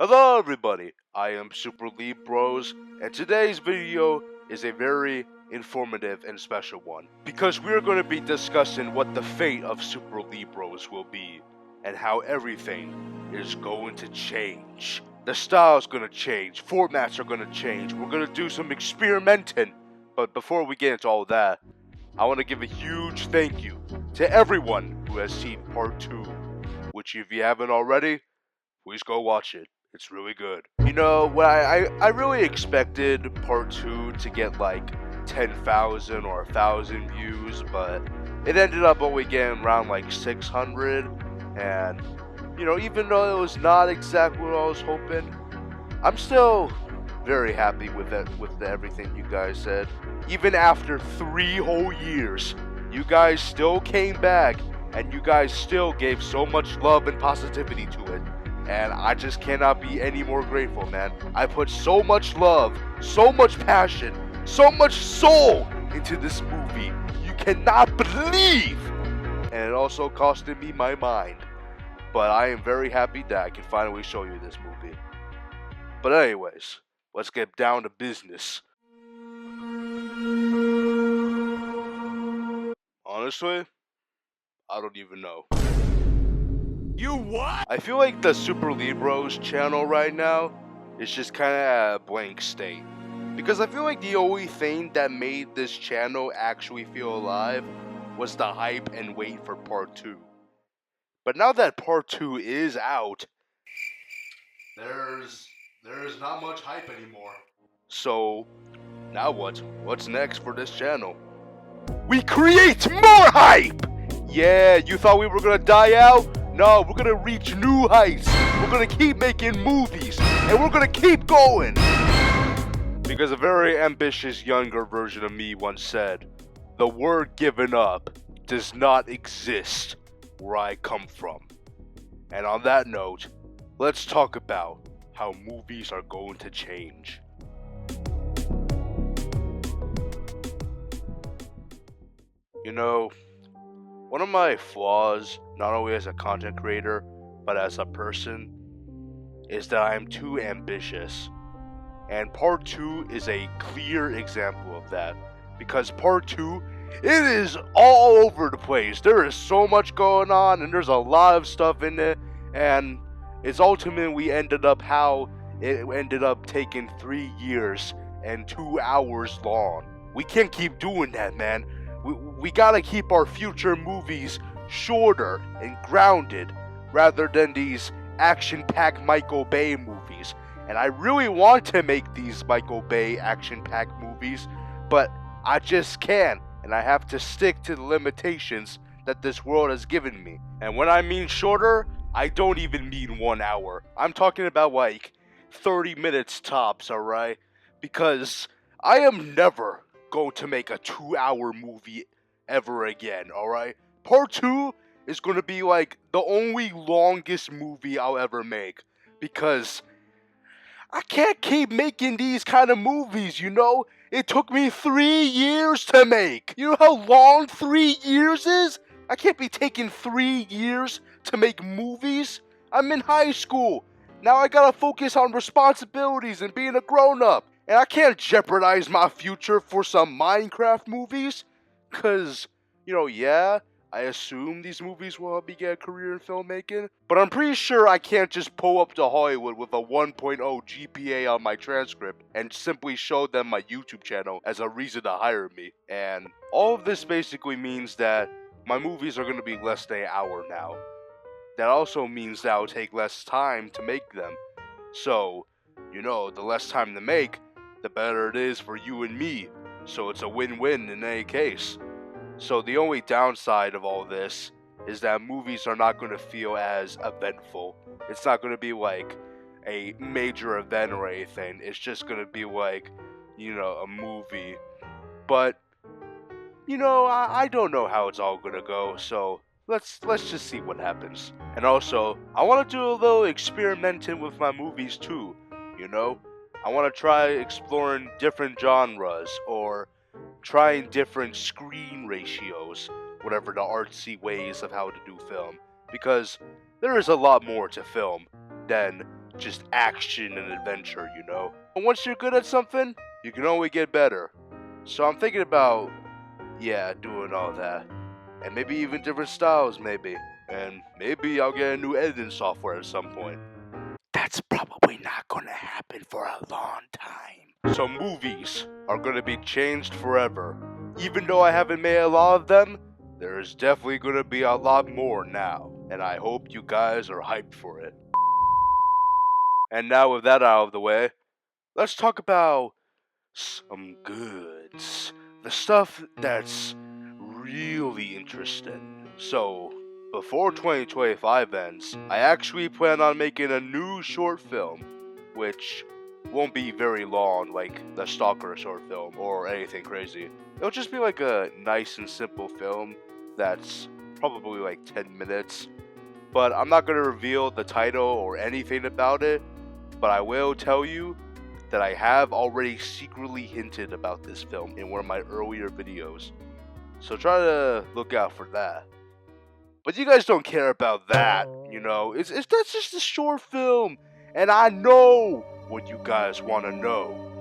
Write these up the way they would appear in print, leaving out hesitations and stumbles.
Hello everybody, I am Super League Bros, and today's video is a very informative and special one, because we're going to be discussing what the fate of Super League Bros will be, and how everything is going to change. The style's going to change, formats are going to change, we're going to do some experimenting, but before we get into all that, I want to give a huge thank you to everyone who has seen part 2, which if you haven't already, please go watch it. It's really good. You know, I really expected part 2 to get like 10,000 or 1,000 views, but it ended up only getting around like 600. And, you know, even though it was not exactly what I was hoping, I'm still very happy with it, with everything you guys said. Even after 3 whole years, you guys still came back and you guys still gave so much love and positivity to it. And I just cannot be any more grateful, man. I put so much love, so much passion, so much soul into this movie. You cannot believe! And it also costed me my mind. But I am very happy that I can finally show you this movie. But anyways, let's get down to business. Honestly, I don't even know. You what? I feel like the Super Libros channel right now is just kind of at a blank state. Because I feel like the only thing that made this channel actually feel alive was the hype and wait for part 2. But now that part 2 is out, there's not much hype anymore. So, now what? What's next for this channel? We create more hype! Yeah, you thought we were gonna die out? No, we're gonna reach new heights. We're gonna keep making movies, and we're gonna keep going. Because a very ambitious younger version of me once said, the word given up does not exist where I come from. And on that note, let's talk about how movies are going to change. You know, one of my flaws, not only as a content creator, but as a person, is that I am too ambitious. And part 2 is a clear example of that. Because part 2, it is all over the place. There is so much going on, and there's a lot of stuff in it. And it's ultimately ended up how it ended up taking 3 years and 2 hours long. We can't keep doing that, man. We gotta keep our future movies shorter and grounded rather than these action-packed Michael Bay movies. And I really want to make these Michael Bay action-packed movies, but I just can't, and I have to stick to the limitations that this world has given me. And when I mean shorter, I don't even mean 1 hour. I'm talking about like 30 minutes tops, alright? Because I am never going to make a 2-hour movie ever again, alright? Part 2 is going to be like the only longest movie I'll ever make, because I can't keep making these kind of movies, you know? It took me 3 years to make. You know how long 3 years is? I can't be taking 3 years to make movies. I'm in high school. Now I gotta focus on responsibilities and being a grown-up. And I can't jeopardize my future for some Minecraft movies. Cause, you know, yeah, I assume these movies will help me get a career in filmmaking. But I'm pretty sure I can't just pull up to Hollywood with a 1.0 GPA on my transcript and simply show them my YouTube channel as a reason to hire me. And all of this basically means that my movies are going to be less than an hour now. That also means that it'll take less time to make them. So, you know, the less time to make, the better it is for you and me. So it's a win-win in any case. So the only downside of all this is that movies are not going to feel as eventful. It's not going to be like a major event or anything. It's just going to be like, you know, a movie. But, you know, I don't know how it's all going to go. So let's just see what happens. And also, I want to do a little experimenting with my movies too, you know? I want to try exploring different genres or trying different screen ratios, whatever the artsy ways of how to do film. Because there is a lot more to film than just action and adventure, you know? And once you're good at something, you can only get better. So I'm thinking about, yeah, doing all that. And maybe even different styles, maybe. And maybe I'll get a new editing software at some point. That's probably not gonna happen for a long time. So movies are gonna be changed forever. Even though I haven't made a lot of them, there's definitely gonna be a lot more now. And I hope you guys are hyped for it. And now with that out of the way, let's talk about some goods. The stuff that's really interesting. So, before 2025 ends, I actually plan on making a new short film, which won't be very long like the Stalker short film or anything crazy. It'll just be like a nice and simple film that's probably like 10 minutes. But I'm not going to reveal the title or anything about it, but I will tell you that I have already secretly hinted about this film in one of my earlier videos. So try to look out for that. But you guys don't care about that, you know. That's just a short film, and I know what you guys want to know.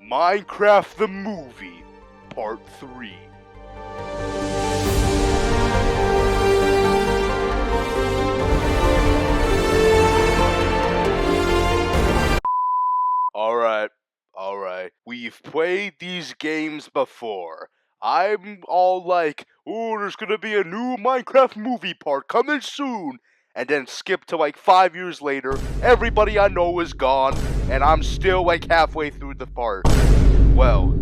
Minecraft the Movie, Part 3. Alright. We've played these games before. I'm all like, oh, there's gonna be a new Minecraft movie part coming soon. And then skip to like 5 years later, everybody I know is gone, and I'm still like halfway through the part. Well,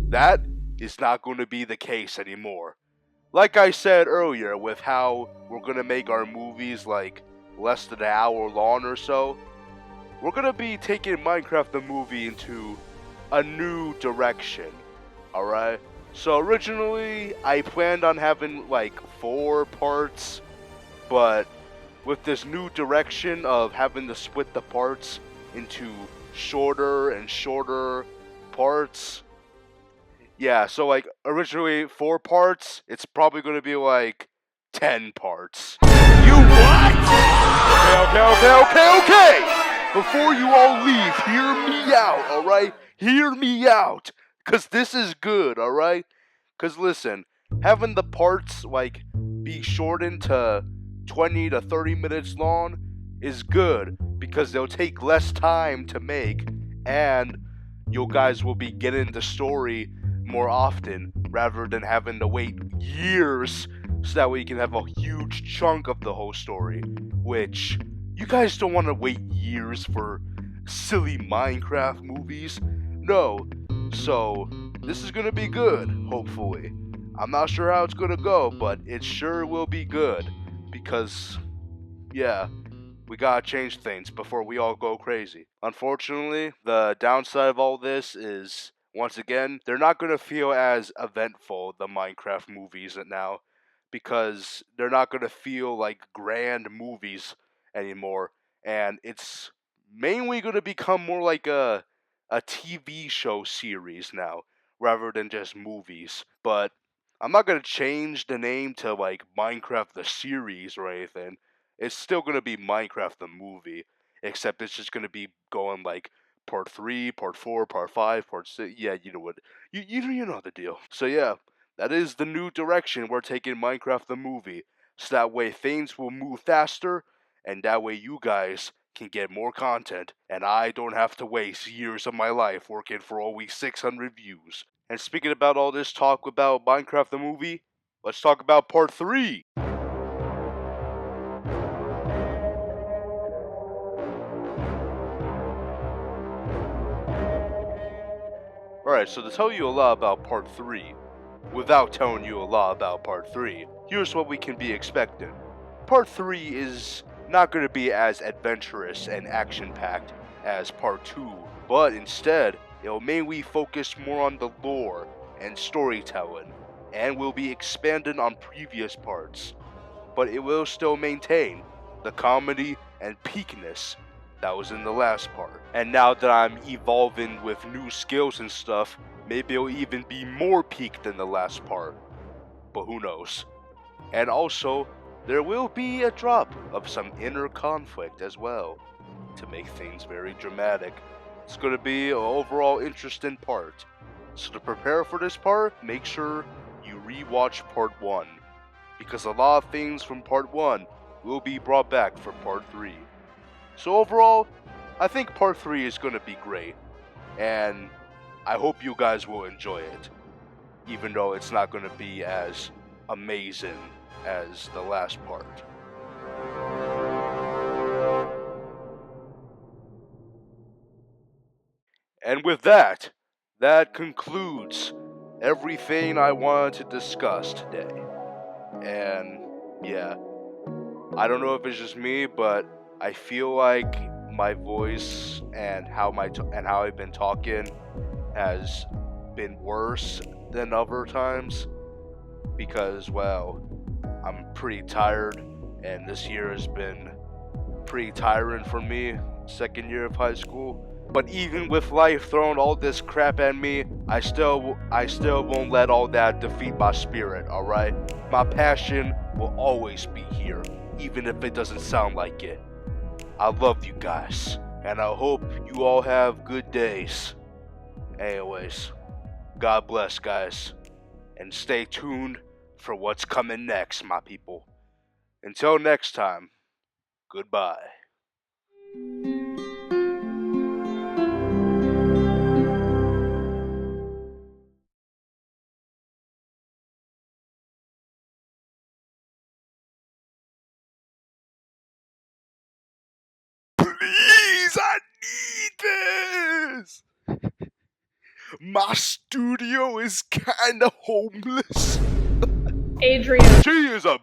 that is not gonna be the case anymore. Like I said earlier, with how we're gonna make our movies like less than an hour long or so, we're gonna be taking Minecraft the Movie into a new direction, alright? So originally, I planned on having like 4 parts, but with this new direction of having to split the parts into shorter and shorter parts, yeah, so like originally 4 parts, it's probably gonna be like 10 parts. You what? Okay. Before you all leave, hear me out, alright? Hear me out. Cause this is good, alright? Cause listen, having the parts like be shortened to 20 to 30 minutes long is good because they'll take less time to make and you guys will be getting the story more often rather than having to wait years so that way you can have a huge chunk of the whole story, which you guys don't want to wait years for silly Minecraft movies. No. So, this is gonna be good, hopefully. I'm not sure how it's gonna go, but it sure will be good. Because, yeah, we gotta change things before we all go crazy. Unfortunately, the downside of all this is, once again, they're not gonna feel as eventful, the Minecraft movies now. Because they're not gonna feel like grand movies anymore, and it's mainly going to become more like a TV show series now rather than just movies. But I'm not going to change the name to like Minecraft the series or anything. It's still going to be Minecraft the movie, except it's just going to be going like part 3, part 4, part 5, part 6. Yeah, you know what? You know the deal. So yeah, that is the new direction we're taking Minecraft the movie. So that way things will move faster, and that way you guys can get more content, and I don't have to waste years of my life working for only 600 views. And speaking about all this talk about Minecraft the movie, let's talk about part 3. Alright, so to tell you a lot about part 3, without telling you a lot about part 3, here's what we can be expecting. Part 3 is not going to be as adventurous and action-packed as part 2, but instead, it'll mainly focus more on the lore and storytelling, and will be expanded on previous parts, but it will still maintain the comedy and peakness that was in the last part. And now that I'm evolving with new skills and stuff, maybe it'll even be more peak than the last part, but who knows. And also, there will be a drop of some inner conflict as well. to make things very dramatic. It's going to be an overall interesting part. So to prepare for this part, make sure you rewatch part 1, because a lot of things from part 1 will be brought back for part 3. So overall, I think part 3 is going to be great, and I hope you guys will enjoy it, even though it's not going to be as amazing as the last part. And with that, that concludes everything I wanted to discuss today. And yeah, I don't know if it's just me, but I feel like my voice and how I've been talking has been worse than other times, because well, I'm pretty tired, and this year has been pretty tiring for me, second year of high school. But even with life throwing all this crap at me, I still won't let all that defeat my spirit, alright? My passion will always be here, even if it doesn't sound like it. I love you guys, and I hope you all have good days. Anyways, God bless, guys, and stay tuned for what's coming next, my people. Until next time, goodbye. Please, I need this! My studio is kinda homeless. Adrian. She is a